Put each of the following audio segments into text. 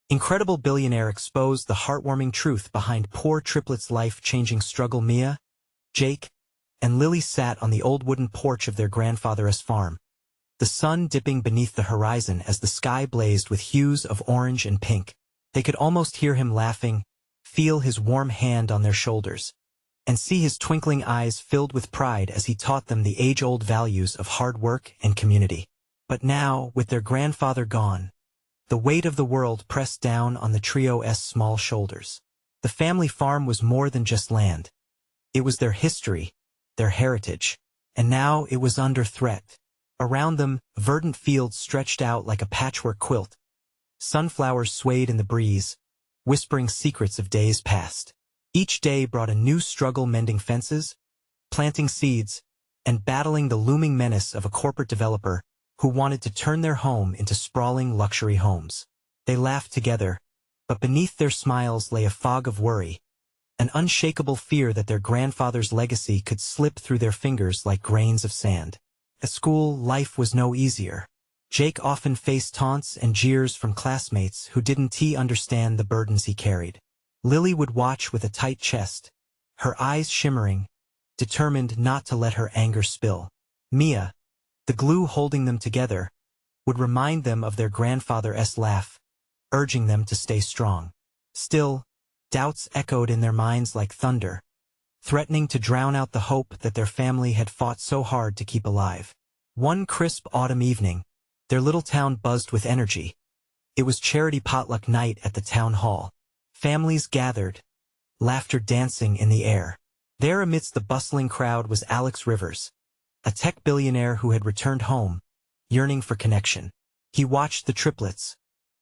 Incredible Billionaire exposed the heartwarming truth behind poor Triplets' life-changing struggle. Mia, Jake, and Lily sat on the old wooden porch of their grandfather's farm, the sun dipping beneath the horizon as the sky blazed with hues of orange and pink. They could almost hear him laughing, feel his warm hand on their shoulders, and see his twinkling eyes filled with pride as he taught them the age-old values of hard work and community. But now, with their grandfather gone, the weight of the world pressed down on the trio's small shoulders. The family farm was more than just land. It was their history, their heritage, and now it was under threat. Around them, verdant fields stretched out like a patchwork quilt. Sunflowers swayed in the breeze, whispering secrets of days past. Each day brought a new struggle, mending fences, planting seeds, and battling the looming menace of a corporate developer who wanted to turn their home into sprawling luxury homes. They laughed together, but beneath their smiles lay a fog of worry, an unshakable fear that their grandfather's legacy could slip through their fingers like grains of sand. At school, life was no easier. Jake often faced taunts and jeers from classmates who didn't understand the burdens he carried. Lily would watch with a tight chest, her eyes shimmering, determined not to let her anger spill. Mia, the glue holding them together, would remind them of their grandfather's laugh, urging them to stay strong. Still, doubts echoed in their minds like thunder, threatening to drown out the hope that their family had fought so hard to keep alive. One crisp autumn evening, their little town buzzed with energy. It was charity potluck night at the town hall. Families gathered, laughter dancing in the air. There amidst the bustling crowd was Alex Rivers, a tech billionaire who had returned home, yearning for connection. He watched the Triplets,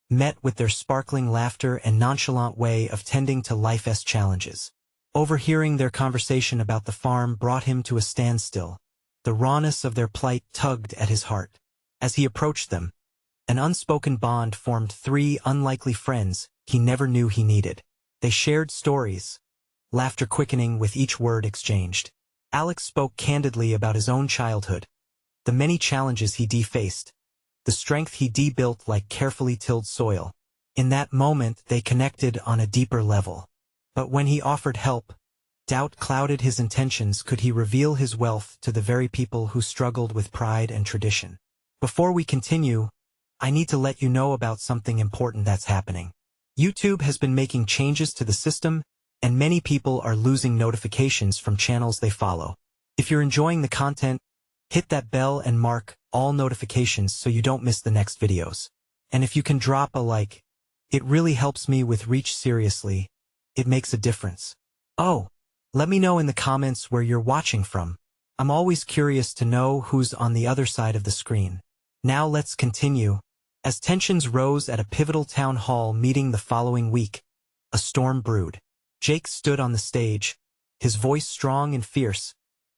met with their sparkling laughter and nonchalant way of tending to life's challenges. Overhearing their conversation about the farm brought him to a standstill. The rawness of their plight tugged at his heart. As he approached them, an unspoken bond formed. Three unlikely friends he never knew he needed. They shared stories, laughter quickening with each word exchanged. Alex spoke candidly about his own childhood, the many challenges he faced, the strength he built like carefully tilled soil. In that moment they connected on a deeper level. But when he offered help, doubt clouded his intentions. Could he reveal his wealth to the very people who struggled with pride and tradition? Before we continue, I need to let you know about something important that's happening. YouTube has been making changes to the system, and many people are losing notifications from channels they follow. If you're enjoying the content, hit that bell and mark all notifications so you don't miss the next videos. And if you can drop a like, it really helps me with reach. Seriously, it makes a difference. Oh, let me know in the comments where you're watching from. I'm always curious to know who's on the other side of the screen. Now let's continue. As tensions rose at a pivotal town hall meeting the following week, a storm brewed. Jake stood on the stage, his voice strong and fierce,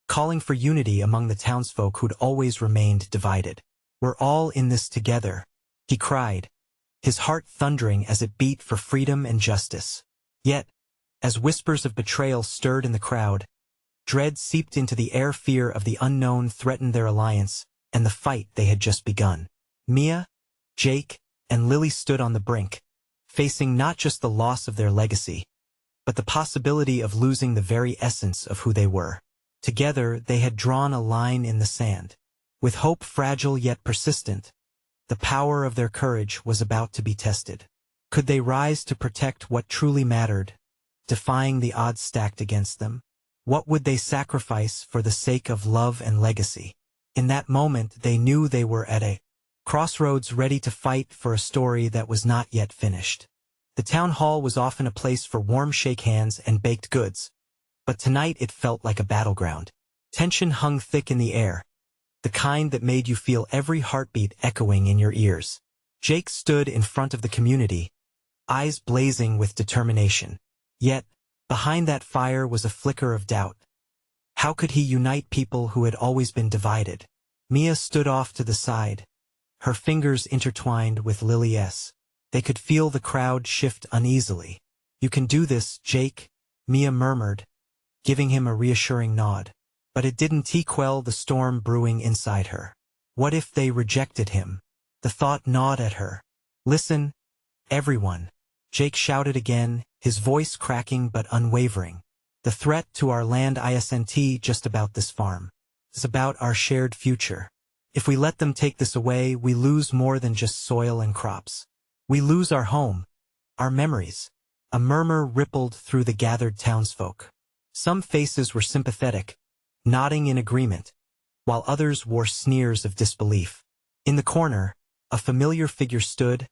calling for unity among the townsfolk who'd always remained divided. "We're all in this together," he cried, his heart thundering as it beat for freedom and justice. Yet, as whispers of betrayal stirred in the crowd, dread seeped into the air. Fear of the unknown threatened their alliance and the fight they had just begun. Mia, Jake, and Lily stood on the brink, facing not just the loss of their legacy, but the possibility of losing the very essence of who they were. Together, they had drawn a line in the sand. With hope fragile yet persistent, the power of their courage was about to be tested. Could they rise to protect what truly mattered, defying the odds stacked against them? What would they sacrifice for the sake of love and legacy? In that moment, they knew they were at a crossroads, ready to fight for a story that was not yet finished. The town hall was often a place for warm shake hands and baked goods, but tonight it felt like a battleground. Tension hung thick in the air, the kind that made you feel every heartbeat echoing in your ears. Jake stood in front of the community, eyes blazing with determination. Yet, behind that fire was a flicker of doubt. How could he unite people who had always been divided? Mia stood off to the side, her fingers intertwined with Lily's. They could feel the crowd shift uneasily. "You can do this, Jake," Mia murmured, giving him a reassuring nod. But it didn't quell the storm brewing inside her. What if they rejected him? The thought gnawed at her. "Listen, everyone," Jake shouted again, his voice cracking but unwavering. The threat to our land isn't just about this farm. It's about our shared future. If we let them take this away, we lose more than just soil and crops. We lose our home, our memories. A murmur rippled through the gathered townsfolk. Some faces were sympathetic, nodding in agreement, while others wore sneers of disbelief. In the corner, a familiar figure stood,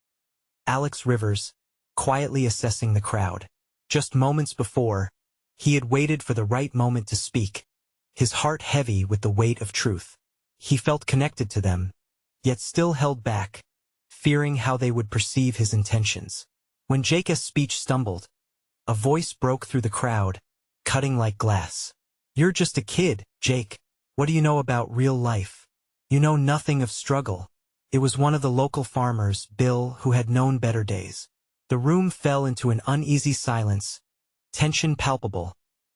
Alex Rivers, quietly assessing the crowd. Just moments before, he had waited for the right moment to speak, his heart heavy with the weight of truth. He felt connected to them, yet still held back, fearing how they would perceive his intentions. When Jake's speech stumbled, a voice broke through the crowd, cutting like glass. "You're just a kid, Jake. What do you know about real life? You know nothing of struggle." It was one of the local farmers, Bill, who had known better days. The room fell into an uneasy silence, tension palpable,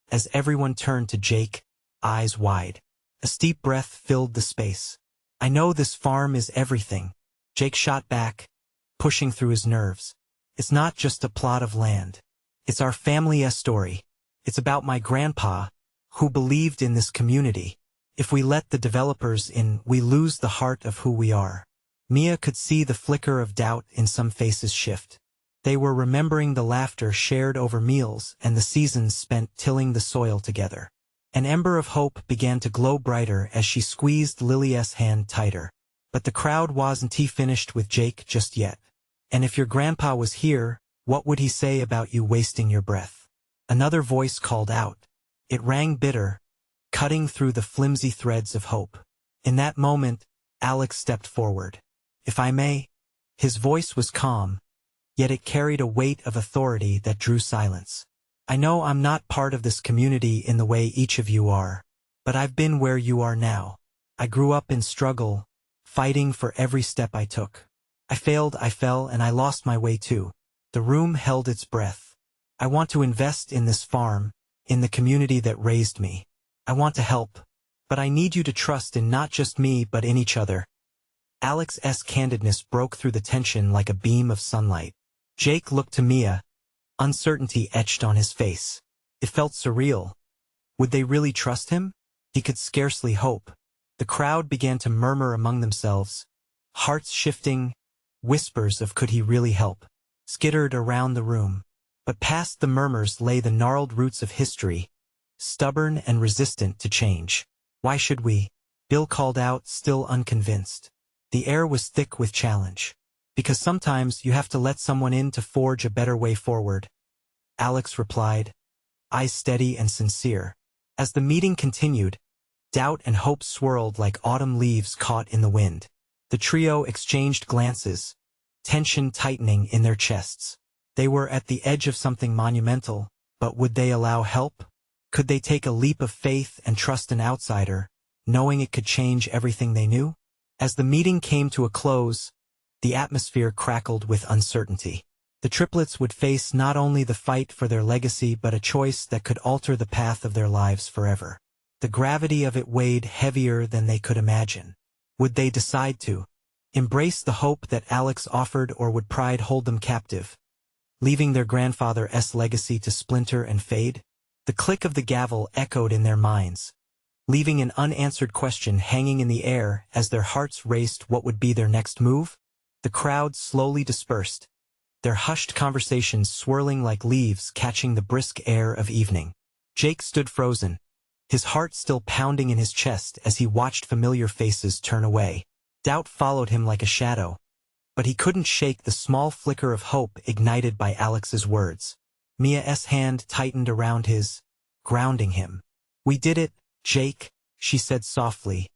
as everyone turned to Jake, eyes wide. A steep breath filled the space. "I know this farm is everything," Jake shot back, pushing through his nerves. "It's not just a plot of land. It's our family's story. It's about my grandpa, who believed in this community. If we let the developers in, we lose the heart of who we are." Mia could see the flicker of doubt in some faces shift. They were remembering the laughter shared over meals and the seasons spent tilling the soil together. An ember of hope began to glow brighter as she squeezed Lily's hand tighter. But the crowd wasn't finished with Jake just yet. "And if your grandpa was here, what would he say about you wasting your breath?" Another voice called out. It rang bitter, cutting through the flimsy threads of hope. In that moment, Alex stepped forward. "If I may." His voice was calm, yet it carried a weight of authority that drew silence. "I know I'm not part of this community in the way each of you are, but I've been where you are now. I grew up in struggle, fighting for every step I took. I failed, I fell, and I lost my way too." The room held its breath. "I want to invest in this farm, in the community that raised me. I want to help, but I need you to trust in not just me but in each other." Alex's candidness broke through the tension like a beam of sunlight. Jake looked to Mia, uncertainty etched on his face. It felt surreal. Would they really trust him? He could scarcely hope. The crowd began to murmur among themselves, hearts shifting, whispers of "could he really help?" skittered around the room. But past the murmurs lay the gnarled roots of history, stubborn and resistant to change. "Why should we?" Bill called out, still unconvinced. The air was thick with challenge. "Because sometimes you have to let someone in to forge a better way forward," Alex replied, eyes steady and sincere. As the meeting continued, doubt and hope swirled like autumn leaves caught in the wind. The trio exchanged glances, tension tightening in their chests. They were at the edge of something monumental, but would they allow help? Could they take a leap of faith and trust an outsider, knowing it could change everything they knew? As the meeting came to a close, the atmosphere crackled with uncertainty. The triplets would face not only the fight for their legacy but a choice that could alter the path of their lives forever. The gravity of it weighed heavier than they could imagine. Would they decide to embrace the hope that Alex offered, or would pride hold them captive, leaving their grandfather's legacy to splinter and fade? The click of the gavel echoed in their minds, leaving an unanswered question hanging in the air as their hearts raced. What would be their next move? The crowd slowly dispersed, their hushed conversations swirling like leaves catching the brisk air of evening. Jake stood frozen, his heart still pounding in his chest as he watched familiar faces turn away. Doubt followed him like a shadow, but he couldn't shake the small flicker of hope ignited by Alex's words. Mia's hand tightened around his, grounding him. "We did it, Jake," she said softly,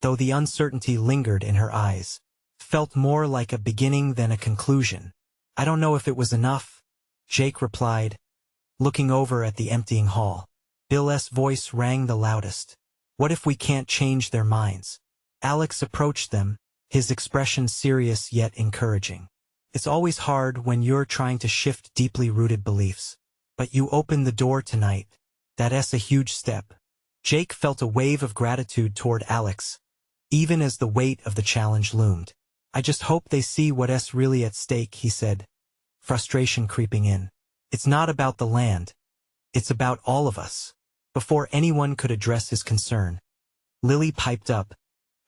though the uncertainty lingered in her eyes. Felt more like a beginning than a conclusion. "I don't know if it was enough," Jake replied, looking over at the emptying hall. Bill's voice rang the loudest. "What if we can't change their minds?" Alex approached them, his expression serious yet encouraging. "It's always hard when you're trying to shift deeply rooted beliefs. But you opened the door tonight. That's a huge step." Jake felt a wave of gratitude toward Alex, even as the weight of the challenge loomed. "I just hope they see what's really at stake," he said, frustration creeping in. It's not about the land. It's about all of us. Before anyone could address his concern, Lily piped up,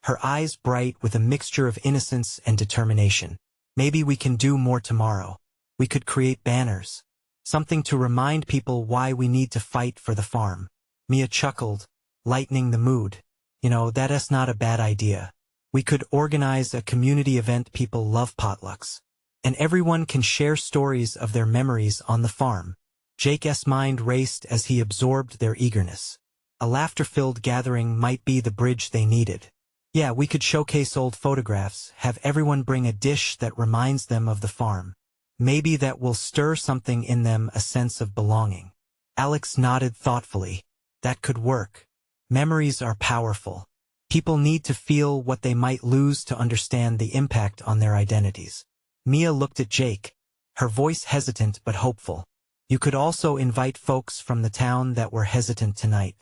her eyes bright with a mixture of innocence and determination. Maybe we can do more tomorrow. We could create banners. Something to remind people why we need to fight for the farm. Mia chuckled, lightening the mood. That's not a bad idea. We could organize a community event. People love potlucks. And everyone can share stories of their memories on the farm. Jake's mind raced as he absorbed their eagerness. A laughter-filled gathering might be the bridge they needed. Yeah, we could showcase old photographs, have everyone bring a dish that reminds them of the farm. Maybe that will stir something in them, a sense of belonging. Alex nodded thoughtfully. That could work. Memories are powerful. People need to feel what they might lose to understand the impact on their identities. Mia looked at Jake, her voice hesitant but hopeful. You could also invite folks from the town that were hesitant tonight.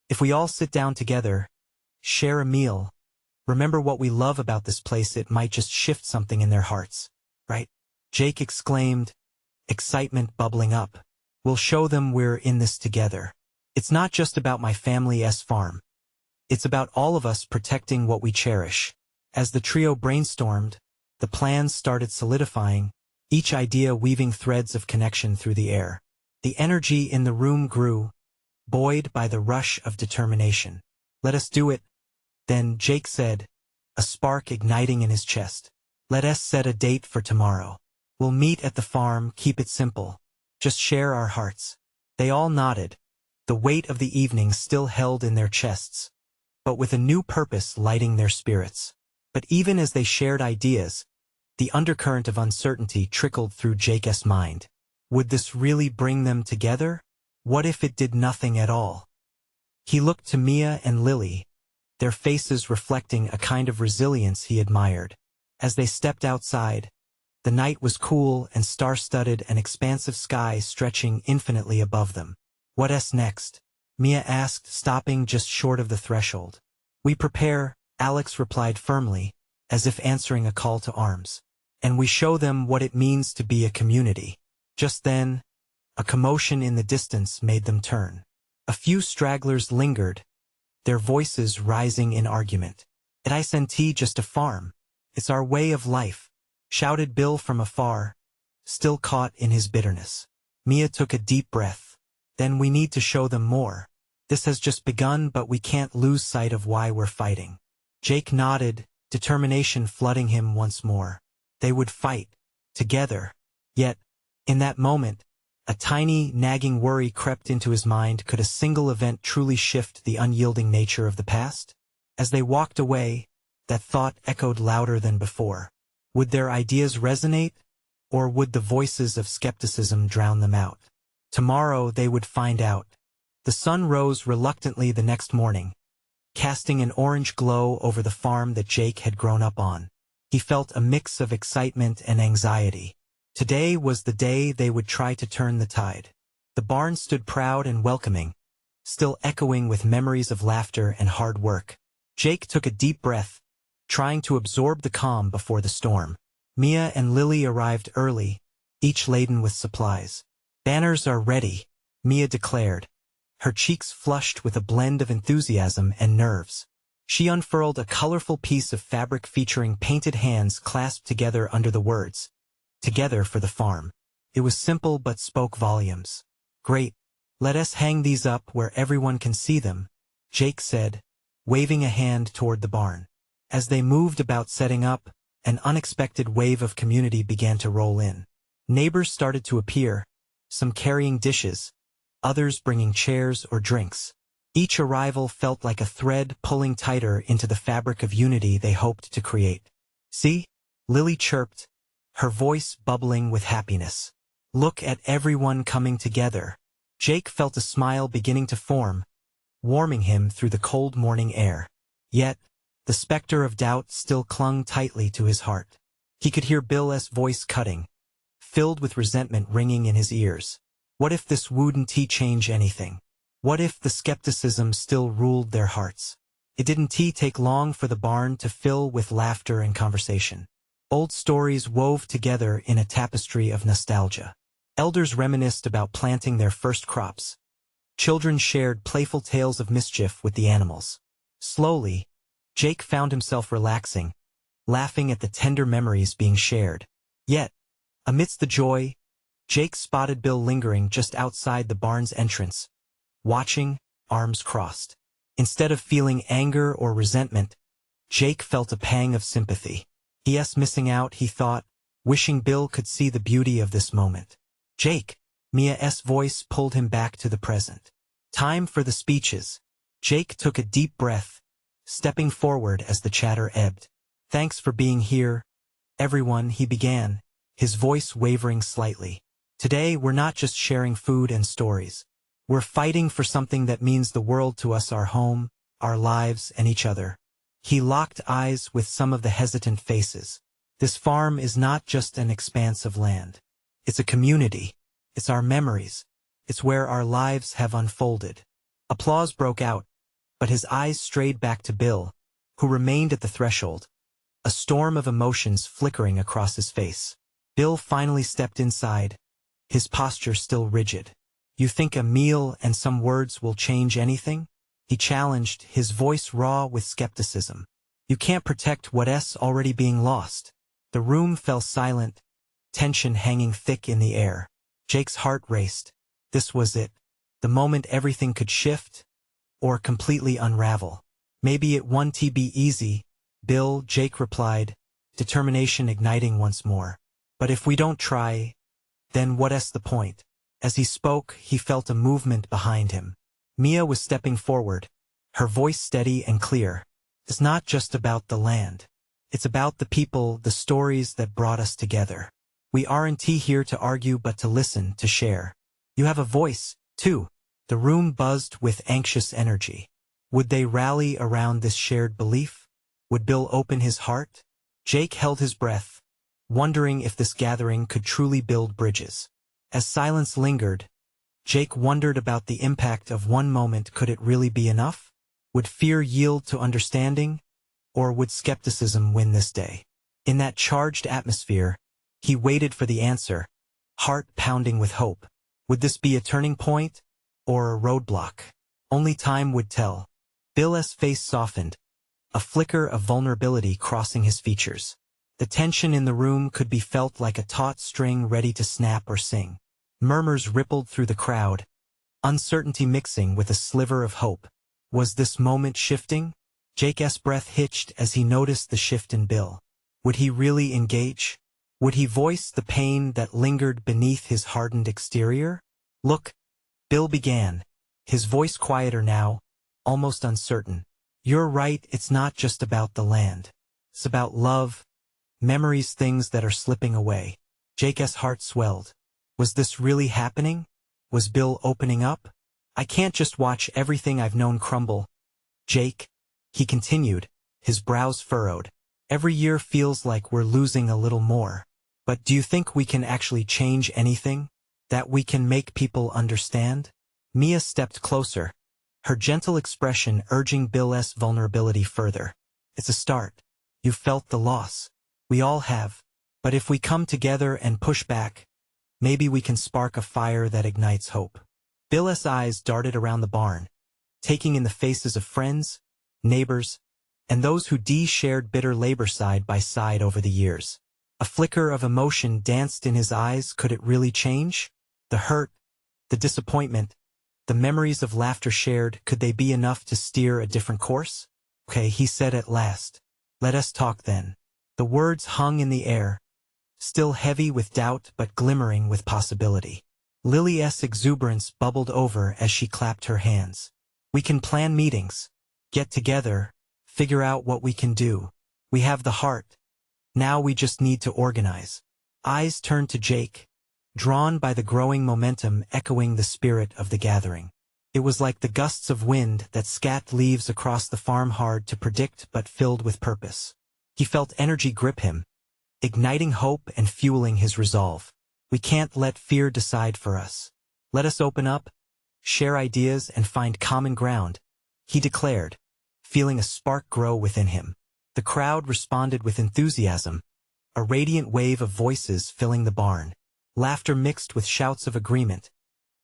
If we all sit down together, share a meal, remember what we love about this place, it might just shift something in their hearts, right? Jake exclaimed, excitement bubbling up. We'll show them we're in this together. It's not just about my family's farm. It's about all of us protecting what we cherish. As the trio brainstormed, the plans started solidifying, each idea weaving threads of connection through the air. The energy in the room grew, buoyed by the rush of determination. Let us do it, then Jake said, a spark igniting in his chest. Let us set a date for tomorrow. We'll meet at the farm, keep it simple. Just share our hearts. They all nodded, the weight of the evening still held in their chests, but with a new purpose lighting their spirits. But even as they shared ideas, the undercurrent of uncertainty trickled through Jake's mind. Would this really bring them together? What if it did nothing at all? He looked to Mia and Lily, their faces reflecting a kind of resilience he admired. As they stepped outside, the night was cool and star-studded, an expansive sky stretching infinitely above them. What's next? Mia asked, stopping just short of the threshold. We prepare, Alex replied firmly, as if answering a call to arms. And we show them what it means to be a community. Just then, a commotion in the distance made them turn. A few stragglers lingered, their voices rising in argument. It isn't just a farm. It's our way of life, shouted Bill from afar, still caught in his bitterness. Mia took a deep breath. Then we need to show them more. This has just begun, but we can't lose sight of why we're fighting. Jake nodded, determination flooding him once more. They would fight, together. Yet, in that moment, a tiny, nagging worry crept into his mind. Could a single event truly shift the unyielding nature of the past? As they walked away, that thought echoed louder than before. Would their ideas resonate, or would the voices of skepticism drown them out? Tomorrow they would find out. The sun rose reluctantly the next morning, casting an orange glow over the farm that Jake had grown up on. He felt a mix of excitement and anxiety. Today was the day they would try to turn the tide. The barn stood proud and welcoming, still echoing with memories of laughter and hard work. Jake took a deep breath, trying to absorb the calm before the storm. Mia and Lily arrived early, each laden with supplies. Banners are ready, Mia declared, her cheeks flushed with a blend of enthusiasm and nerves. She unfurled a colorful piece of fabric featuring painted hands clasped together under the words, "Together for the farm." It was simple but spoke volumes. Great. Let us hang these up where everyone can see them, Jake said, waving a hand toward the barn. As they moved about setting up, an unexpected wave of community began to roll in. Neighbors started to appear, some carrying dishes, others bringing chairs or drinks. Each arrival felt like a thread pulling tighter into the fabric of unity they hoped to create. See? Lily chirped, her voice bubbling with happiness. Look at everyone coming together. Jake felt a smile beginning to form, warming him through the cold morning air. Yet, the specter of doubt still clung tightly to his heart. He could hear Bill's voice cutting, filled with resentment ringing in his ears. What if this wouldn't change anything? What if the skepticism still ruled their hearts? It didn't take long for the barn to fill with laughter and conversation. Old stories wove together in a tapestry of nostalgia. Elders reminisced about planting their first crops. Children shared playful tales of mischief with the animals. Slowly, Jake found himself relaxing, laughing at the tender memories being shared. Yet, amidst the joy, Jake spotted Bill lingering just outside the barn's entrance, watching, arms crossed. Instead of feeling anger or resentment, Jake felt a pang of sympathy. He.s. missing out, he thought, wishing Bill could see the beauty of this moment. Jake, Mia's voice pulled him back to the present. Time for the speeches. Jake took a deep breath, stepping forward as the chatter ebbed. Thanks for being here, everyone, he began, his voice wavering slightly. Today we're not just sharing food and stories. We're fighting for something that means the world to us, our home, our lives, and each other. He locked eyes with some of the hesitant faces. This farm is not just an expanse of land. It's a community. It's our memories. It's where our lives have unfolded. Applause broke out, but his eyes strayed back to Bill, who remained at the threshold, a storm of emotions flickering across his face. Bill finally stepped inside, his posture still rigid. You think a meal and some words will change anything? He challenged, his voice raw with skepticism. You can't protect what's already being lost. The room fell silent, tension hanging thick in the air. Jake's heart raced. This was it. The moment everything could shift, or completely unravel. Maybe it won't be easy, Bill, Jake replied, determination igniting once more. But if we don't try, then what's the point? As he spoke, he felt a movement behind him. Mia was stepping forward, her voice steady and clear. It's not just about the land. It's about the people, the stories that brought us together. We aren't here to argue but to listen, to share. You have a voice, too. The room buzzed with anxious energy. Would they rally around this shared belief? Would Bill open his heart? Jake held his breath, wondering if this gathering could truly build bridges. As silence lingered, Jake wondered about the impact of one moment. Could it really be enough? Would fear yield to understanding? Or would skepticism win this day? In that charged atmosphere, he waited for the answer, heart pounding with hope. Would this be a turning point? Or a roadblock? Only time would tell. Bill's face softened, a flicker of vulnerability crossing his features. The tension in the room could be felt like a taut string ready to snap or sing. Murmurs rippled through the crowd, uncertainty mixing with a sliver of hope. Was this moment shifting? Jake's breath hitched as he noticed the shift in Bill. Would he really engage? Would he voice the pain that lingered beneath his hardened exterior? Look, Bill began, his voice quieter now, almost uncertain. You're right, it's not just about the land. It's about love, memories, things that are slipping away. Jake's heart swelled. Was this really happening? Was Bill opening up? I can't just watch everything I've known crumble. Jake, he continued, his brows furrowed. Every year feels like we're losing a little more. But do you think we can actually change anything? That we can make people understand? Mia stepped closer, her gentle expression urging Bill's vulnerability further. It's a start. You've felt the loss. We all have. But if we come together and push back, maybe we can spark a fire that ignites hope. Bill's eyes darted around the barn, taking in the faces of friends, neighbors, and those who shared bitter labor side by side over the years. A flicker of emotion danced in his eyes. Could it really change? The hurt, the disappointment, the memories of laughter shared, could they be enough to steer a different course? Okay, he said at last. Let us talk then. The words hung in the air, still heavy with doubt but glimmering with possibility. Lily's exuberance bubbled over as she clapped her hands. We can plan meetings, get together, figure out what we can do. We have the heart. Now we just need to organize. Eyes turned to Jake, drawn by the growing momentum echoing the spirit of the gathering. It was like the gusts of wind that scat leaves across the farm, hard to predict but filled with purpose. He felt energy grip him, igniting hope and fueling his resolve. We can't let fear decide for us. Let us open up, share ideas, and find common ground, he declared, feeling a spark grow within him. The crowd responded with enthusiasm, a radiant wave of voices filling the barn. Laughter mixed with shouts of agreement,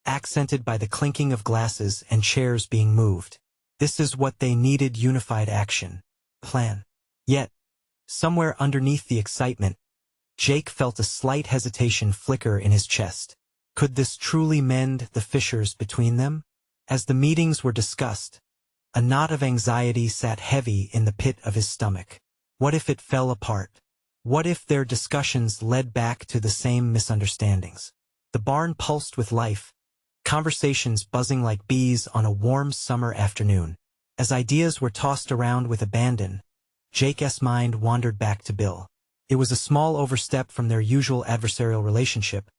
accented by the clinking of glasses and chairs being moved. This is what they needed: unified action. Plan. Yet, somewhere underneath the excitement, Jake felt a slight hesitation flicker in his chest. Could this truly mend the fissures between them? As the meetings were discussed, a knot of anxiety sat heavy in the pit of his stomach. What if it fell apart? What if their discussions led back to the same misunderstandings? The barn pulsed with life, conversations buzzing like bees on a warm summer afternoon. As ideas were tossed around with abandon, Jake's mind wandered back to Bill. It was a small overstep from their usual adversarial relationship,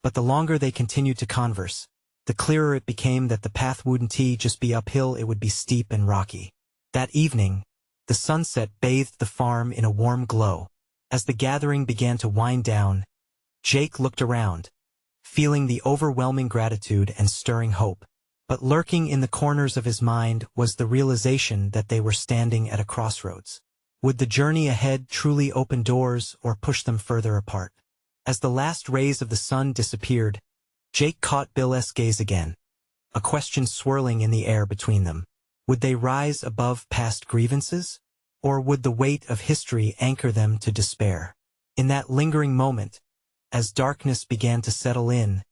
but the longer they continued to converse, the clearer it became that the path wouldn't just be uphill, it would be steep and rocky. That evening, the sunset bathed the farm in a warm glow. As the gathering began to wind down, Jake looked around, feeling the overwhelming gratitude and stirring hope. But lurking in the corners of his mind was the realization that they were standing at a crossroads. Would the journey ahead truly open doors or push them further apart? As the last rays of the sun disappeared, Jake caught Bill's gaze again, a question swirling in the air between them. Would they rise above past grievances? Or would the weight of history anchor them to despair? In that lingering moment, as darkness began to settle in,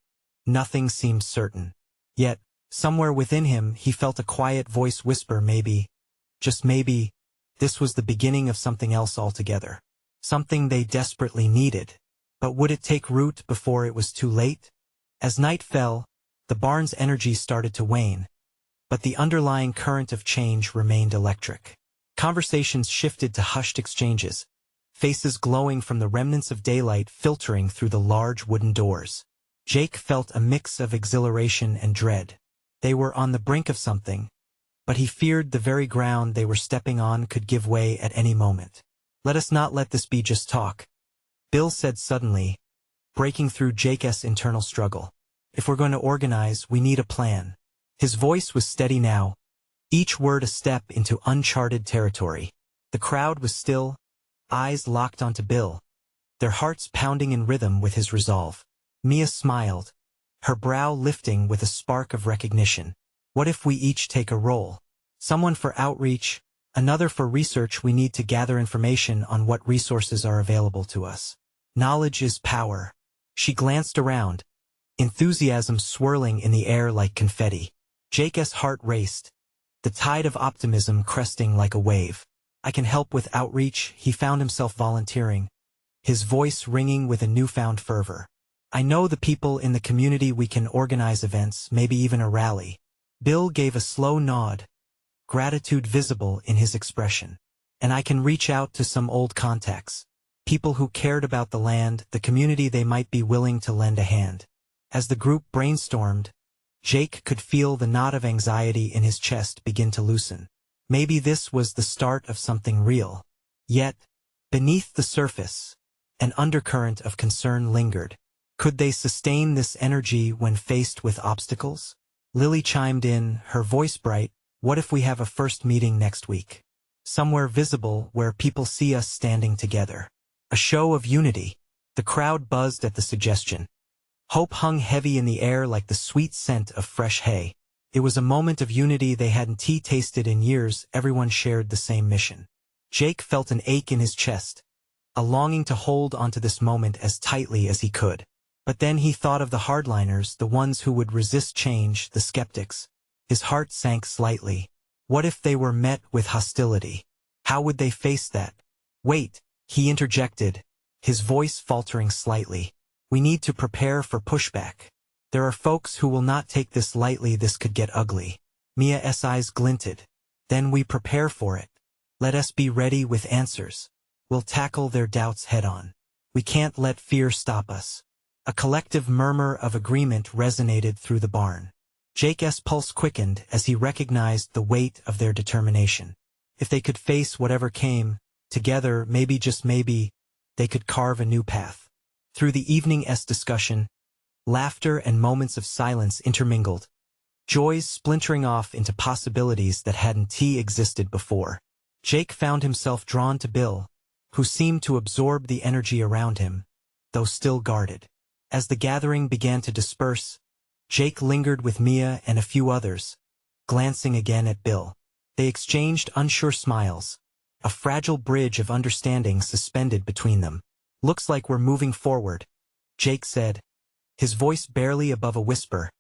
nothing seemed certain. Yet, somewhere within him, he felt a quiet voice whisper, maybe, just maybe, this was the beginning of something else altogether. Something they desperately needed. But would it take root before it was too late? As night fell, the barn's energy started to wane, but the underlying current of change remained electric. Conversations shifted to hushed exchanges, faces glowing from the remnants of daylight filtering through the large wooden doors. Jake felt a mix of exhilaration and dread. They were on the brink of something, but he feared the very ground they were stepping on could give way at any moment. Let us not let this be just talk, Bill said suddenly, breaking through Jake's internal struggle. If we're going to organize, we need a plan. His voice was steady now, each word a step into uncharted territory. The crowd was still, eyes locked onto Bill, their hearts pounding in rhythm with his resolve. Mia smiled, her brow lifting with a spark of recognition. What if we each take a role? Someone for outreach, another for research. We need to gather information on what resources are available to us. Knowledge is power. She glanced around, enthusiasm swirling in the air like confetti. Jake's heart raced, the tide of optimism cresting like a wave. I can help with outreach, he found himself volunteering, his voice ringing with a newfound fervor. I know the people in the community, we can organize events, maybe even a rally. Bill gave a slow nod, gratitude visible in his expression. And I can reach out to some old contacts, people who cared about the land, the community. They might be willing to lend a hand. As the group brainstormed, Jake could feel the knot of anxiety in his chest begin to loosen. Maybe this was the start of something real. Yet, beneath the surface, an undercurrent of concern lingered. Could they sustain this energy when faced with obstacles? Lily chimed in, her voice bright. What if we have a first meeting next week? Somewhere visible where people see us standing together. A show of unity. The crowd buzzed at the suggestion. Hope hung heavy in the air like the sweet scent of fresh hay. It was a moment of unity they hadn't tasted in years. Everyone shared the same mission. Jake felt an ache in his chest, a longing to hold onto this moment as tightly as he could. But then he thought of the hardliners, the ones who would resist change, the skeptics. His heart sank slightly. What if they were met with hostility? How would they face that? Wait, he interjected, his voice faltering slightly. We need to prepare for pushback. There are folks who will not take this lightly. This could get ugly. Mia's eyes glinted. Then we prepare for it. Let us be ready with answers. We'll tackle their doubts head on. We can't let fear stop us. A collective murmur of agreement resonated through the barn. Jake's pulse quickened as he recognized the weight of their determination. If they could face whatever came, together, maybe, just maybe, they could carve a new path. Through the evening's discussion, laughter and moments of silence intermingled, joys splintering off into possibilities that hadn't existed before. Jake found himself drawn to Bill, who seemed to absorb the energy around him, though still guarded. As the gathering began to disperse, Jake lingered with Mia and a few others, glancing again at Bill. They exchanged unsure smiles, a fragile bridge of understanding suspended between them. "Looks like we're moving forward," Jake said, his voice barely above a whisper,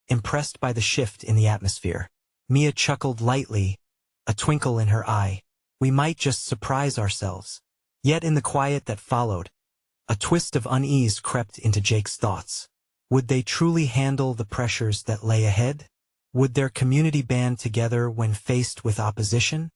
impressed by the shift in the atmosphere. Mia chuckled lightly, a twinkle in her eye. "We might just surprise ourselves." Yet in the quiet that followed, a twist of unease crept into Jake's thoughts. Would they truly handle the pressures that lay ahead? Would their community band together when faced with opposition?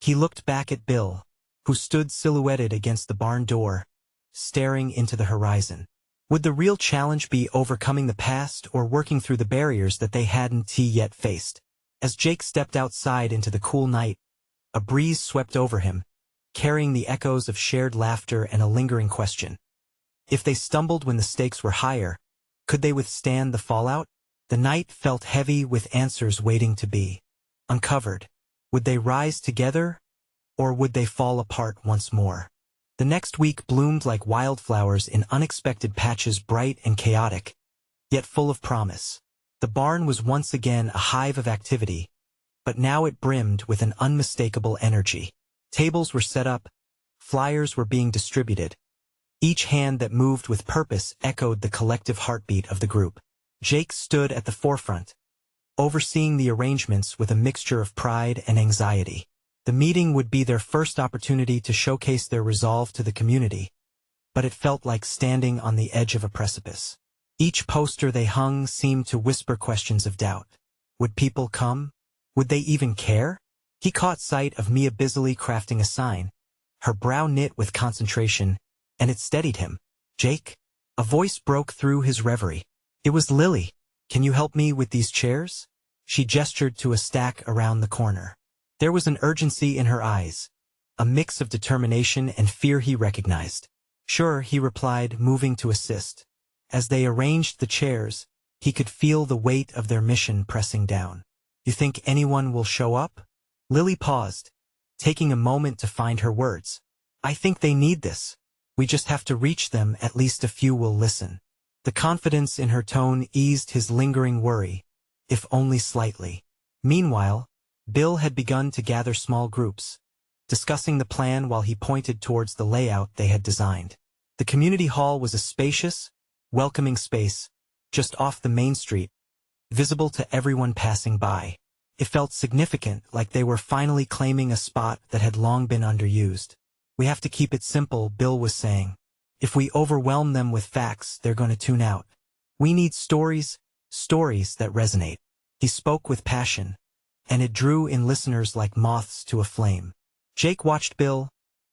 He looked back at Bill, who stood silhouetted against the barn door, staring into the horizon. Would the real challenge be overcoming the past or working through the barriers that they hadn't yet faced? As Jake stepped outside into the cool night, a breeze swept over him, carrying the echoes of shared laughter and a lingering question. If they stumbled when the stakes were higher, could they withstand the fallout? The night felt heavy with answers waiting to be uncovered. Would they rise together, or would they fall apart once more? The next week bloomed like wildflowers in unexpected patches, bright and chaotic, yet full of promise. The barn was once again a hive of activity, but now it brimmed with an unmistakable energy. Tables were set up, flyers were being distributed. Each hand that moved with purpose echoed the collective heartbeat of the group. Jake stood at the forefront, overseeing the arrangements with a mixture of pride and anxiety. The meeting would be their first opportunity to showcase their resolve to the community, but it felt like standing on the edge of a precipice. Each poster they hung seemed to whisper questions of doubt. Would people come? Would they even care? He caught sight of Mia busily crafting a sign, her brow knit with concentration, and it steadied him. "Jake?" A voice broke through his reverie. It was Lily. "Can you help me with these chairs?" She gestured to a stack around the corner. There was an urgency in her eyes, a mix of determination and fear he recognized. "Sure," he replied, moving to assist. As they arranged the chairs, he could feel the weight of their mission pressing down. "You think anyone will show up?" Lily paused, taking a moment to find her words. "I think they need this. We just have to reach them, at least a few will listen." The confidence in her tone eased his lingering worry, if only slightly. Meanwhile, Bill had begun to gather small groups, discussing the plan while he pointed towards the layout they had designed. The community hall was a spacious, welcoming space, just off the main street, visible to everyone passing by. It felt significant, like they were finally claiming a spot that had long been underused. "We have to keep it simple," Bill was saying. "If we overwhelm them with facts, they're going to tune out. We need stories that resonate." He spoke with passion, and it drew in listeners like moths to a flame. Jake watched Bill,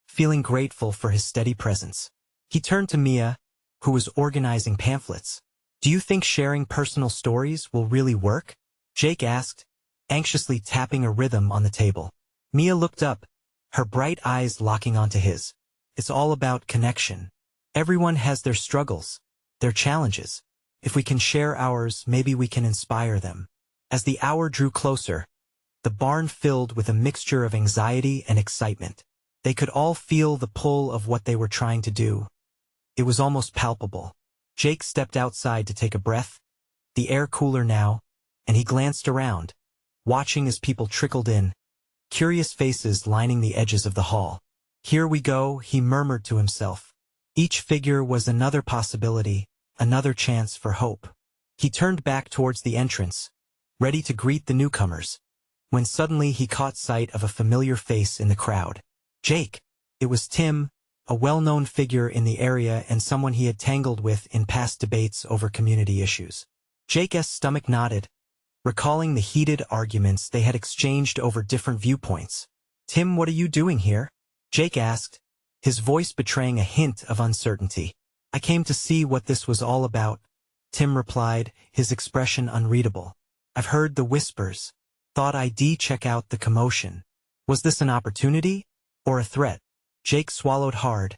feeling grateful for his steady presence. He turned to Mia, who was organizing pamphlets. "Do you think sharing personal stories will really work?" Jake asked, anxiously tapping a rhythm on the table. Mia looked up, her bright eyes locking onto his. "It's all about connection. Everyone has their struggles, their challenges. If we can share ours, maybe we can inspire them." As the hour drew closer, the barn filled with a mixture of anxiety and excitement. They could all feel the pull of what they were trying to do. It was almost palpable. Jake stepped outside to take a breath, the air cooler now, and he glanced around, watching as people trickled in, curious faces lining the edges of the hall. "Here we go," he murmured to himself. Each figure was another possibility, another chance for hope. He turned back towards the entrance, ready to greet the newcomers, when suddenly he caught sight of a familiar face in the crowd. "Jake!" It was Tim, a well-known figure in the area and someone he had tangled with in past debates over community issues. Jake's stomach knotted, recalling the heated arguments they had exchanged over different viewpoints. "Tim, what are you doing here?" Jake asked, his voice betraying a hint of uncertainty. "I came to see what this was all about," Tim replied, his expression unreadable. "I've heard the whispers. Thought I'd check out the commotion." Was this an opportunity or a threat? Jake swallowed hard,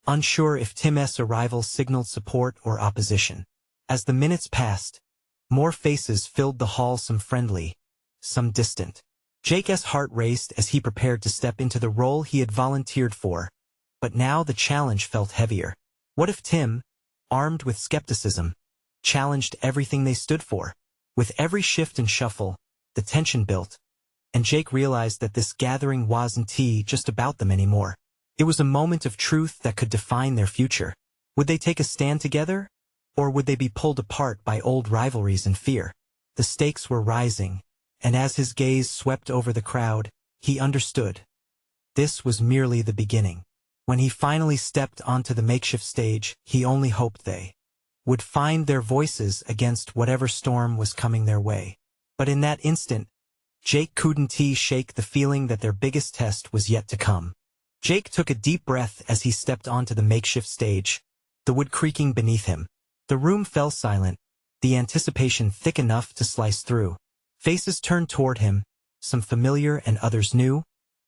unsure if Tim's arrival signaled support or opposition. As the minutes passed, more faces filled the hall, some friendly, some distant. Jake's heart raced as he prepared to step into the role he had volunteered for, But now the challenge felt heavier. What if Tim, armed with skepticism, challenged everything they stood for? With every shift and shuffle, the tension built, and Jake realized that this gathering wasn't just about them anymore. It was a moment of truth that could define their future. Would they take a stand together, or would they be pulled apart by old rivalries and fear? The stakes were rising, and as his gaze swept over the crowd, he understood. This was merely the beginning. When he finally stepped onto the makeshift stage, he only hoped they would find their voices against whatever storm was coming their way. But in that instant, Jake couldn't shake the feeling that their biggest test was yet to come. Jake took a deep breath as he stepped onto the makeshift stage, the wood creaking beneath him. The room fell silent, the anticipation thick enough to slice through. Faces turned toward him, some familiar and others new,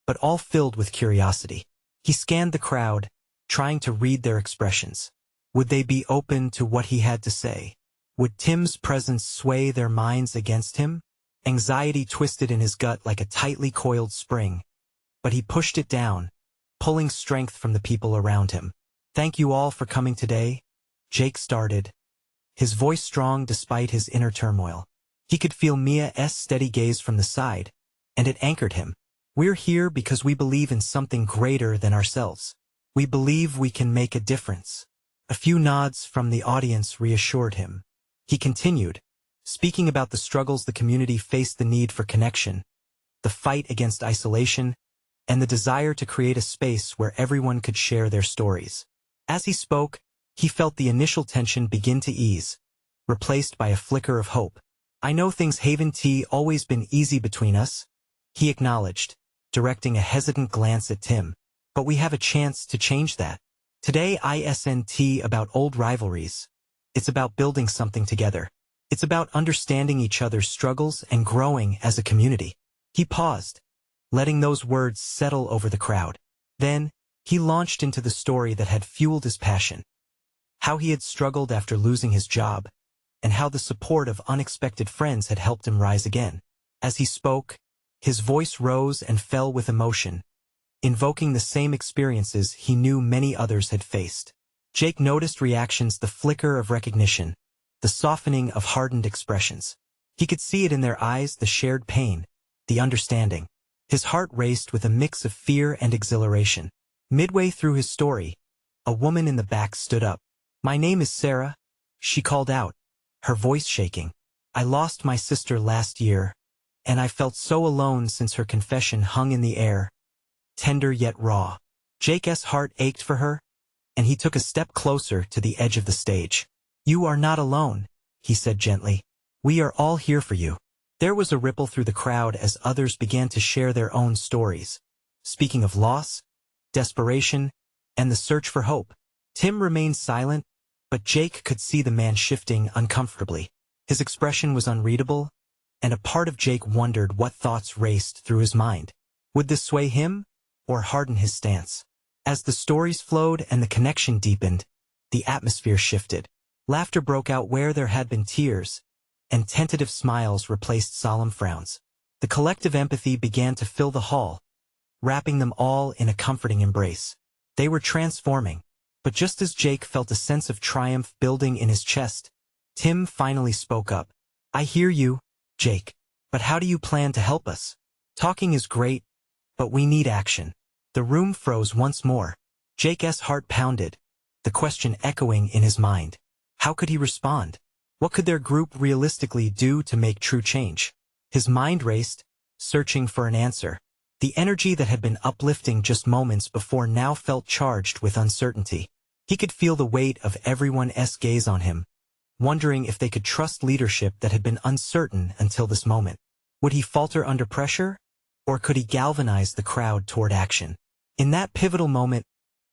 but all filled with curiosity. He scanned the crowd, trying to read their expressions. Would they be open to what he had to say? Would Tim's presence sway their minds against him? Anxiety twisted in his gut like a tightly coiled spring, but he pushed it down, pulling strength from the people around him. "Thank you all for coming today," Jake started, his voice strong despite his inner turmoil. He could feel Mia's steady gaze from the side, and it anchored him. "We're here because we believe in something greater than ourselves. We believe we can make a difference." A few nods from the audience reassured him. He continued, speaking about the struggles the community faced, the need for connection, the fight against isolation, and the desire to create a space where everyone could share their stories. As he spoke, he felt the initial tension begin to ease, replaced by a flicker of hope. "I know things haven't always been easy between us," he acknowledged, directing a hesitant glance at Tim. "But we have a chance to change that. Today isn't about old rivalries. It's about building something together. It's about understanding each other's struggles and growing as a community." He paused, letting those words settle over the crowd. Then, he launched into the story that had fueled his passion. How he had struggled after losing his job, and how the support of unexpected friends had helped him rise again. As he spoke, his voice rose and fell with emotion, invoking the same experiences he knew many others had faced. Jake noticed reactions, the flicker of recognition, the softening of hardened expressions. He could see it in their eyes, the shared pain, the understanding. His heart raced with a mix of fear and exhilaration. Midway through his story, a woman in the back stood up. "My name is Sarah," she called out, her voice shaking. "I lost my sister last year, and I felt so alone." Since her confession hung in the air, tender yet raw. Jake's heart ached for her, and he took a step closer to the edge of the stage. "You are not alone," he said gently. "We are all here for you." There was a ripple through the crowd as others began to share their own stories, speaking of loss, desperation, and the search for hope. Tim remained silent, but Jake could see the man shifting uncomfortably. His expression was unreadable, and a part of Jake wondered what thoughts raced through his mind. Would this sway him, or harden his stance? As the stories flowed and the connection deepened, the atmosphere shifted. Laughter broke out where there had been tears, and tentative smiles replaced solemn frowns. The collective empathy began to fill the hall, wrapping them all in a comforting embrace. They were transforming, but just as Jake felt a sense of triumph building in his chest, Tim finally spoke up. "I hear you, Jake, but how do you plan to help us? Talking is great, but we need action." The room froze once more. Jake's heart pounded, the question echoing in his mind. How could he respond? What could their group realistically do to make true change? His mind raced, searching for an answer. The energy that had been uplifting just moments before now felt charged with uncertainty. He could feel the weight of everyone's gaze on him, wondering if they could trust leadership that had been uncertain until this moment. Would he falter under pressure, or could he galvanize the crowd toward action? In that pivotal moment,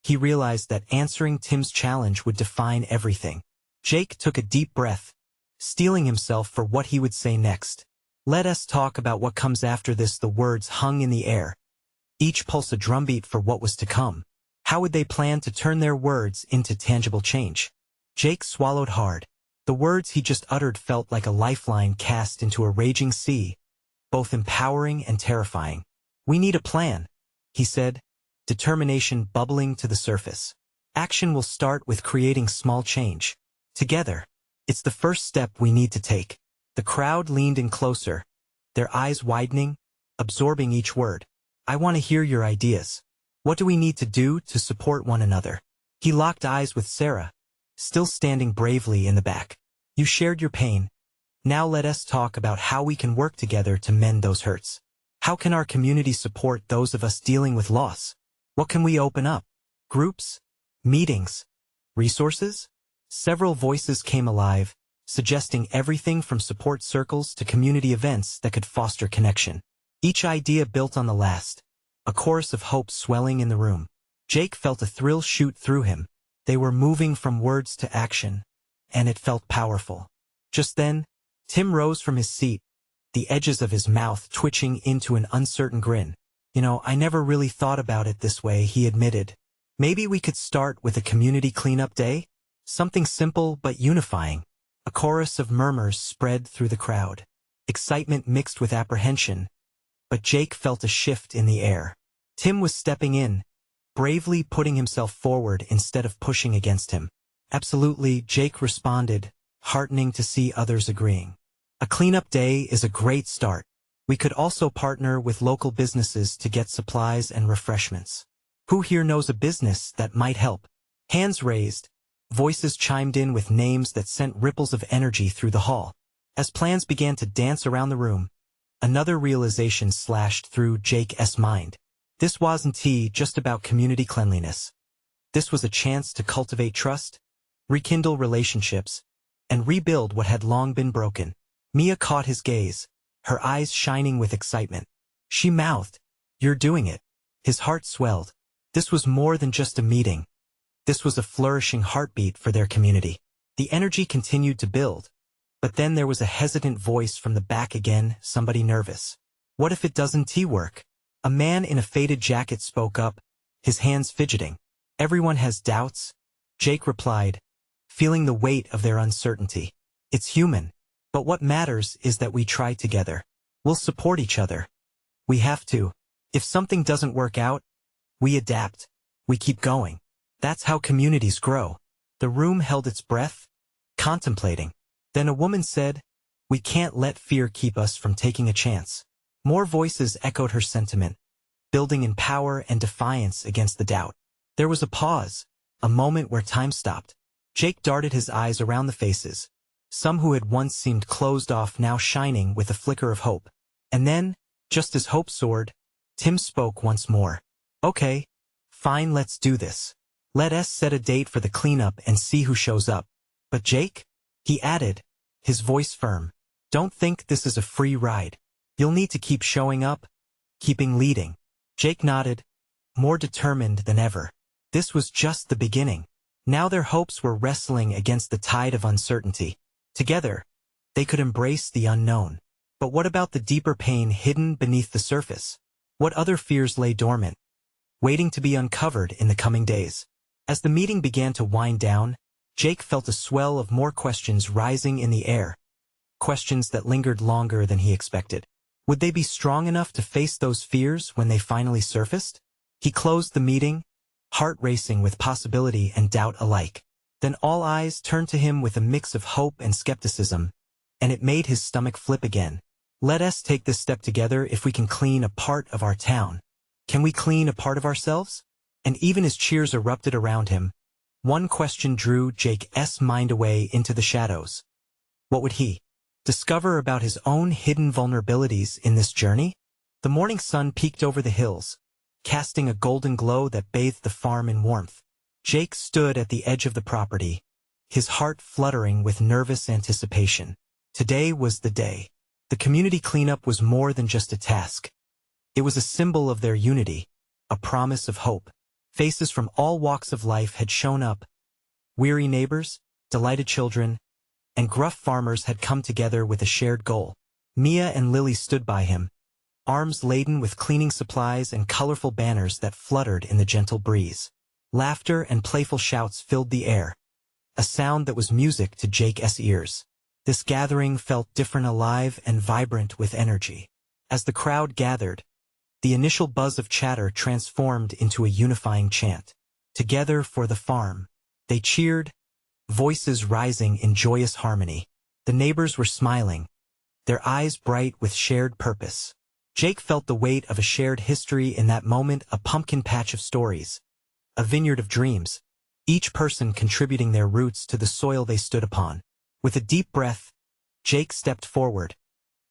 he realized that answering Tim's challenge would define everything. Jake took a deep breath, steeling himself for what he would say next. "Let us talk about what comes after this." The words hung in the air, each pulse a drumbeat for what was to come. How would they plan to turn their words into tangible change? Jake swallowed hard. The words he just uttered felt like a lifeline cast into a raging sea, both empowering and terrifying. "We need a plan," he said, determination bubbling to the surface. Action will start with creating small change. Together, it's the first step we need to take. The crowd leaned in closer, their eyes widening, absorbing each word. I want to hear your ideas. What do we need to do to support one another? He locked eyes with Sarah, still standing bravely in the back. You shared your pain. Now let us talk about how we can work together to mend those hurts. How can our community support those of us dealing with loss? What can we open up? Groups? Meetings? Resources? Several voices came alive, suggesting everything from support circles to community events that could foster connection. Each idea built on the last, a chorus of hope swelling in the room. Jake felt a thrill shoot through him. They were moving from words to action, and it felt powerful. Just then, Tim rose from his seat, the edges of his mouth twitching into an uncertain grin. I never really thought about it this way, he admitted. Maybe we could start with a community cleanup day? Something simple but unifying. A chorus of murmurs spread through the crowd. Excitement mixed with apprehension, but Jake felt a shift in the air. Tim was stepping in, bravely putting himself forward instead of pushing against him. Absolutely, Jake responded, heartening to see others agreeing. A cleanup day is a great start. We could also partner with local businesses to get supplies and refreshments. Who here knows a business that might help? Hands raised, voices chimed in with names that sent ripples of energy through the hall. As plans began to dance around the room, another realization slashed through Jake's mind. This wasn't just about community cleanliness. This was a chance to cultivate trust, rekindle relationships, and rebuild what had long been broken. Mia caught his gaze, her eyes shining with excitement. She mouthed, "You're doing it." His heart swelled. This was more than just a meeting. This was a flourishing heartbeat for their community. The energy continued to build, but then there was a hesitant voice from the back again, somebody nervous. What if it doesn't work? A man in a faded jacket spoke up, his hands fidgeting. Everyone has doubts, Jake replied, feeling the weight of their uncertainty. It's human, but what matters is that we try together. We'll support each other. We have to. If something doesn't work out, we adapt. We keep going. That's how communities grow. The room held its breath, contemplating. Then a woman said, "We can't let fear keep us from taking a chance." More voices echoed her sentiment, building in power and defiance against the doubt. There was a pause, a moment where time stopped. Jake darted his eyes around the faces, some who had once seemed closed off now shining with a flicker of hope. And then, just as hope soared, Tim spoke once more. "Okay, fine, let's do this. Let us set a date for the cleanup and see who shows up. But Jake," he added, his voice firm, "don't think this is a free ride. You'll need to keep showing up, keeping leading." Jake nodded, more determined than ever. This was just the beginning. Now their hopes were wrestling against the tide of uncertainty. Together, they could embrace the unknown. But what about the deeper pain hidden beneath the surface? What other fears lay dormant, waiting to be uncovered in the coming days? As the meeting began to wind down, Jake felt a swell of more questions rising in the air. Questions that lingered longer than he expected. Would they be strong enough to face those fears when they finally surfaced? He closed the meeting, heart racing with possibility and doubt alike. Then all eyes turned to him with a mix of hope and skepticism, and it made his stomach flip again. Let us take this step together. If we can clean a part of our town, can we clean a part of ourselves? And even as cheers erupted around him, one question drew Jake's mind away into the shadows. What would he discover about his own hidden vulnerabilities in this journey? The morning sun peeked over the hills, casting a golden glow that bathed the farm in warmth. Jake stood at the edge of the property, his heart fluttering with nervous anticipation. Today was the day. The community cleanup was more than just a task. It was a symbol of their unity, a promise of hope. Faces from all walks of life had shown up. Weary neighbors, delighted children, and gruff farmers had come together with a shared goal. Mia and Lily stood by him, arms laden with cleaning supplies and colorful banners that fluttered in the gentle breeze. Laughter and playful shouts filled the air, a sound that was music to Jake's ears. This gathering felt different, alive and vibrant with energy. As the crowd gathered, The initial buzz of chatter transformed into a unifying chant. Together for the farm. They cheered, voices rising in joyous harmony. The neighbors were smiling, their eyes bright with shared purpose. Jake felt the weight of a shared history in that moment, a pumpkin patch of stories, a vineyard of dreams, each person contributing their roots to the soil they stood upon. With a deep breath, Jake stepped forward,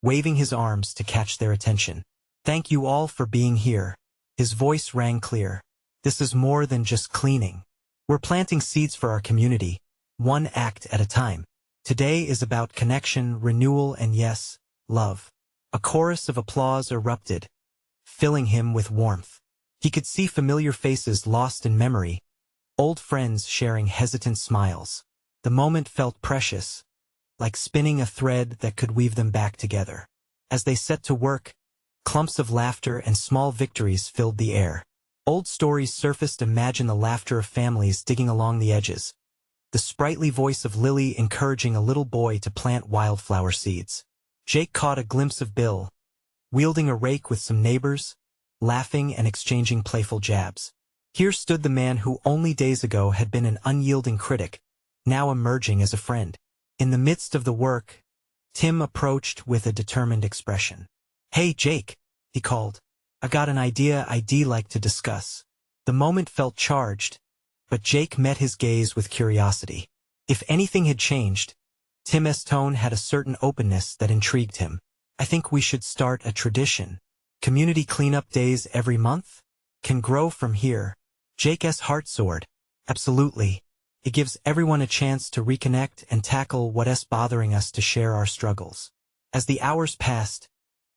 waving his arms to catch their attention. "Thank you all for being here." His voice rang clear. "This is more than just cleaning. We're planting seeds for our community, one act at a time. Today is about connection, renewal, and yes, love." A chorus of applause erupted, filling him with warmth. He could see familiar faces lost in memory, old friends sharing hesitant smiles. The moment felt precious, like spinning a thread that could weave them back together. As they set to work, clumps of laughter and small victories filled the air. Old stories surfaced. Imagine the laughter of families digging along the edges, the sprightly voice of Lily encouraging a little boy to plant wildflower seeds. Jake caught a glimpse of Bill, wielding a rake with some neighbors, laughing and exchanging playful jabs. Here stood the man who only days ago had been an unyielding critic, now emerging as a friend. In the midst of the work, Tim approached with a determined expression. "Hey, Jake," he called. "I got an idea I'd like to discuss." The moment felt charged, but Jake met his gaze with curiosity. If anything had changed, Tim's tone had a certain openness that intrigued him. "I think we should start a tradition. Community cleanup days every month? Can grow from here." Jake's heart soared. "Absolutely. It gives everyone a chance to reconnect and tackle what's bothering us, to share our struggles." As the hours passed,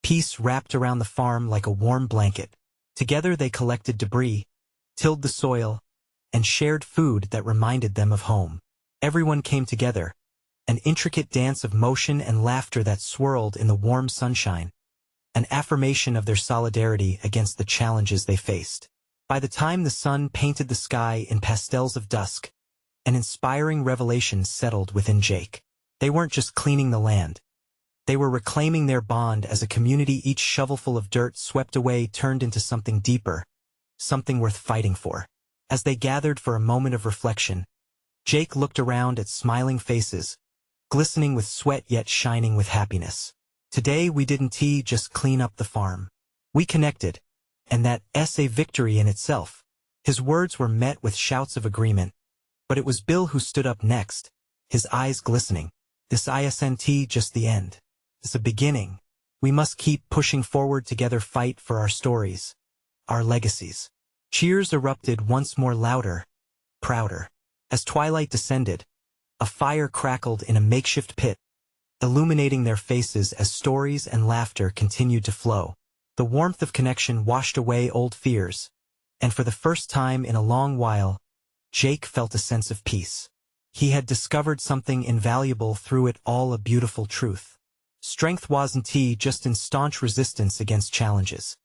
peace wrapped around the farm like a warm blanket. Together they collected debris, tilled the soil, and shared food that reminded them of home. Everyone came together, an intricate dance of motion and laughter that swirled in the warm sunshine, an affirmation of their solidarity against the challenges they faced. By the time the sun painted the sky in pastels of dusk, an inspiring revelation settled within Jake. They weren't just cleaning the land. They were reclaiming their bond as a community. Each shovelful of dirt swept away turned into something deeper, something worth fighting for. As they gathered for a moment of reflection, Jake looked around at smiling faces, glistening with sweat yet shining with happiness. "Today we didn't just clean up the farm. We connected, and that's a victory in itself." His words were met with shouts of agreement, but it was Bill who stood up next, his eyes glistening. "This isn't just the end. It's a beginning. We must keep pushing forward together, fight for our stories, our legacies." Cheers erupted once more, louder, prouder. As twilight descended, a fire crackled in a makeshift pit, illuminating their faces as stories and laughter continued to flow. The warmth of connection washed away old fears, and for the first time in a long while, Jake felt a sense of peace. He had discovered something invaluable through it all, a beautiful truth. Strength wasn't just in staunch resistance against challenges.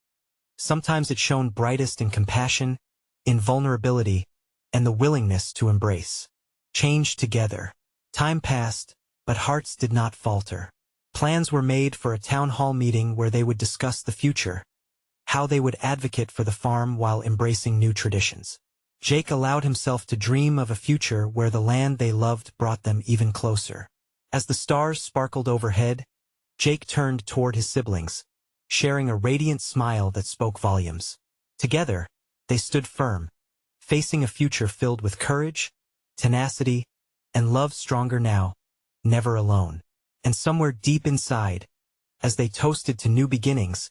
Sometimes it shone brightest in compassion, in vulnerability, and the willingness to embrace change together. Time passed, but hearts did not falter. Plans were made for a town hall meeting where they would discuss the future, how they would advocate for the farm while embracing new traditions. Jake allowed himself to dream of a future where the land they loved brought them even closer. As the stars sparkled overhead, Jake turned toward his siblings, sharing a radiant smile that spoke volumes. Together, they stood firm, facing a future filled with courage, tenacity, and love, stronger now, never alone. And somewhere deep inside, as they toasted to new beginnings,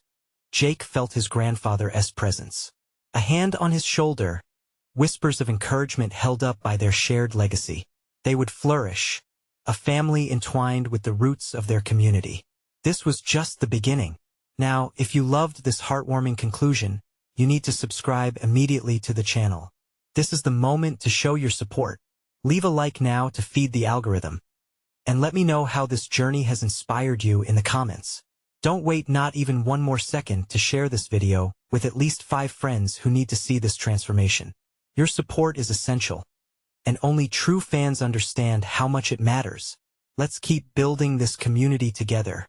Jake felt his grandfather's presence. A hand on his shoulder, whispers of encouragement held up by their shared legacy. They would flourish, a family entwined with the roots of their community. This was just the beginning. Now, if you loved this heartwarming conclusion, you need to subscribe immediately to the channel. This is the moment to show your support. Leave a like now to feed the algorithm. And let me know how this journey has inspired you in the comments. Don't wait not even one more second to share this video with at least 5 friends who need to see this transformation. Your support is essential, and only true fans understand how much it matters. Let's keep building this community together.